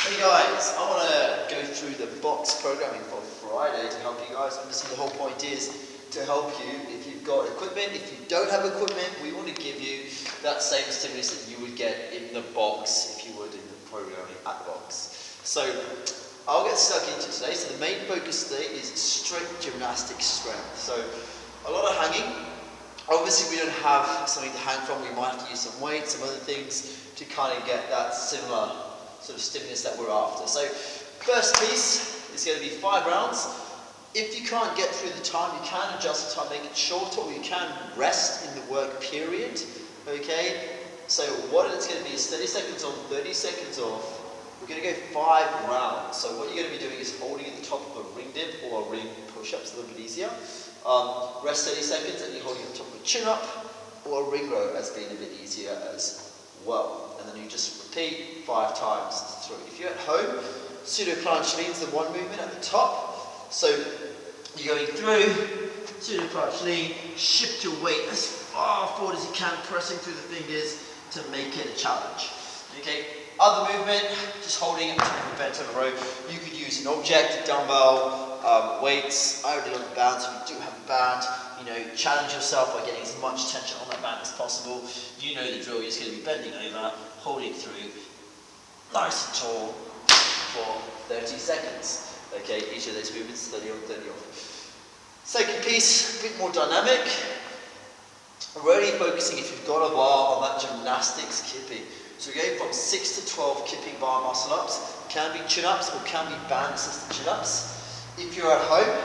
Hey guys, I want to go through the box programming for Friday to help you guys. Obviously the whole point is to help you if you've got equipment. If you don't have equipment, we want to give you that same stimulus that you would get in the box if you would in the programming at the box. So I'll get stuck into today. So the main focus today is strict gymnastic strength. So a lot of hanging. Obviously we don't have something to hang from. We might have to use some weights, some other things to kind of get that similar sort of stimulus that we're after. So first piece is going to be 5 rounds. If you can't get through the time, you can adjust the time, make it shorter, or you can rest in the work period. Okay? So what it's going to be is 30 seconds on, 30 seconds off. We're going to go 5 rounds. So what you're going to be doing is holding at the top of a ring dip or a ring push-ups, a little bit easier. Rest 30 seconds and you're holding at the top of a chin-up or a ring row as being a bit easier as well. And then you just repeat 5 times through. If you're at home, pseudo plamche lean is the one movement at the top. So you're going through, pseudo plamche lean, shift your weight as far forward as you can, pressing through the fingers to make it a challenge. Okay, other movement, just holding at the top of a bent over row. You could use an object, a dumbbell, weights. I already love the band, so if you do have a band, challenge yourself by getting as much tension on that band as possible. You know the drill, you're just going to be bending over, holding through, nice and tall for 30 seconds. Okay, each of those movements, 30 on, 30 off. Second piece, a bit more dynamic. Really focusing if you've got a bar on that gymnastics kipping. So we're going from 6 to 12 kipping bar muscle ups. Can be chin-ups or can be band assisted chin-ups. If you're at home,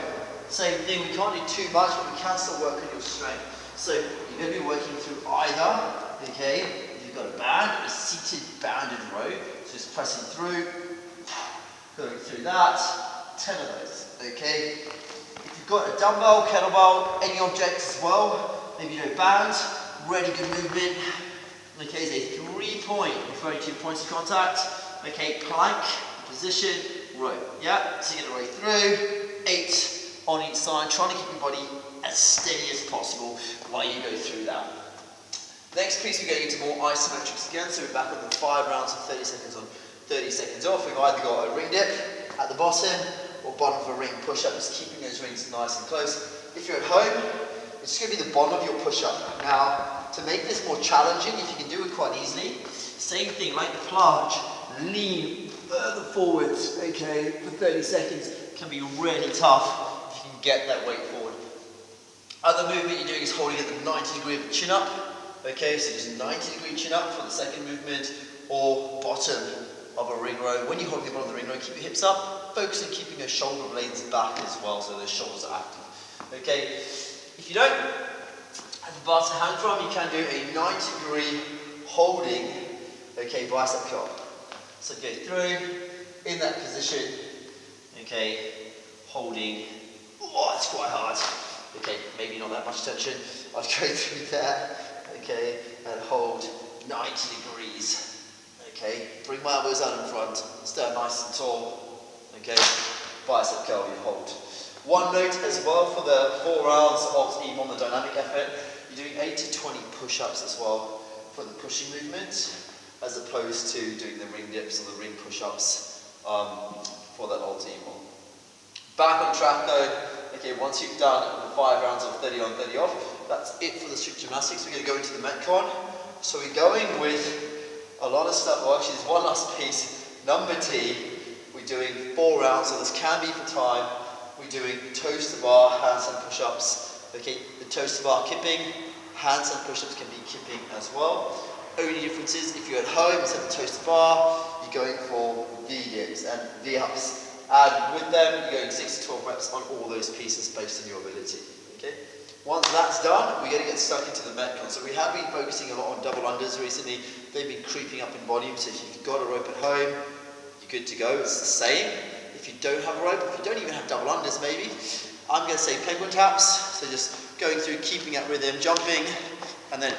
same thing, we can't do too much, but we can still work on your strength. So you're going to be working through either, okay, if you've got a band, a seated banded row, so just pressing through, going through that, 10 of those, okay. If you've got a dumbbell, kettlebell, any objects as well, maybe no band, really good movement. Okay, so 3-point, referring to points of contact, okay, plank, position, row, yeah, so you get a row through, 8 on each side, trying to keep your body as steady as possible while you go through that. Next piece, we're going into more isometrics again, so we're back on the 5 rounds of 30 seconds on, 30 seconds off. We've either got a ring dip at the bottom or bottom of a ring push-up, just keeping those rings nice and close. If you're at home, it's going to be the bottom of your push-up. Now, to make this more challenging, if you can do it quite easily, same thing, like the plamche, lean further forwards, okay, for 30 seconds, can be really tough if you can get that weight forward. Other movement you're doing is holding at the 90 degree of chin up, okay, so just 90 degree chin up for the second movement, or bottom of a ring row. When you're holding the bottom of the ring row, keep your hips up, focus on keeping your shoulder blades back as well, so those shoulders are active, okay. If you don't have the bar to hang from, you can do a 90 degree holding, okay, bicep curl. So go through, in that position, okay, holding, oh, it's quite hard. Okay, maybe not that much tension. I'll go through there, okay, and hold 90 degrees. Okay, bring my elbows out in front, stand nice and tall, okay, bicep curl, you hold. One note as well for the 4 rounds of EMOM, the dynamic effort, you're doing 8 to 20 push-ups as well for the pushing movement, as opposed to doing the ring dips or the ring push-ups for that old EMOM. Back on track though, okay, once you've done the 5 rounds of 30 on, 30 off, that's it for the strict gymnastics. We're going to go into the metcon. So we're going with a lot of stuff. Well, actually, there's one last piece. Number T, we're doing 4 rounds, so this can be for time. We're doing toes to bar, handstand push-ups. Okay, the toes to bar kipping, handstand push-ups can be kipping as well. Only difference is if you're at home, instead of toes to bar, you're going for V-dips and V-ups. And with them, you're going 6 to 12 reps on all those pieces based on your ability. Okay? Once that's done, we're going to get stuck into the metcon. So we have been focusing a lot on double unders recently. They've been creeping up in volume, so if you've got a rope at home, you're good to go. It's the same. If you don't have a rope, if you don't even have double unders maybe, I'm going to say penguin taps. So just going through, keeping that rhythm, jumping, and then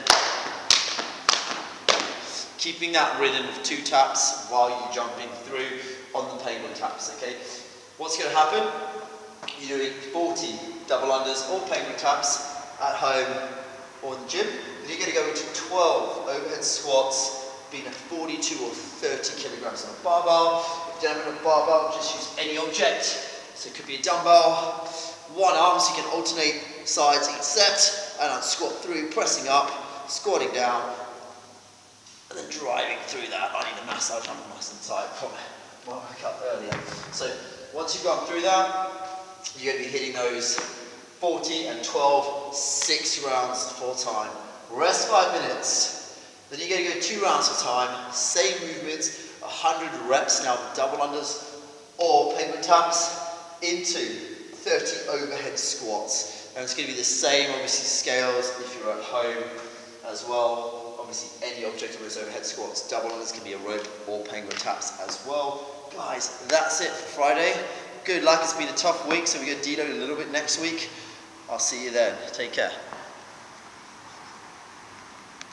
keeping that rhythm of 2 taps while you're jumping through on the penguin taps, okay? What's going to happen? You're doing 40 double unders or penguin taps at home or in the gym. Then you're going to go into 12 overhead squats, being at 42 or 30 kilograms on a barbell. you don't have a barbell, just use any object. So it could be a dumbbell, one arm, so you can alternate sides each set, and then squat through, pressing up, squatting down, and then driving through that. I need a massage, I'm nice and tight from my workout earlier. So once you've gone through that, you're going to be hitting those 40 and 12, 6 rounds for time. Rest 5 minutes. Then you're going to go 2 rounds for time. Same movements, 100 reps now, double unders or penguin taps into 30 overhead squats. And it's going to be the same, obviously, scales if you're at home as well. Obviously, any object of those overhead squats, double unders can be a rope or penguin taps as well. Guys, that's it for Friday. Good luck, it's been a tough week, so we're going to deload a little bit next week. I'll see you then. Take care.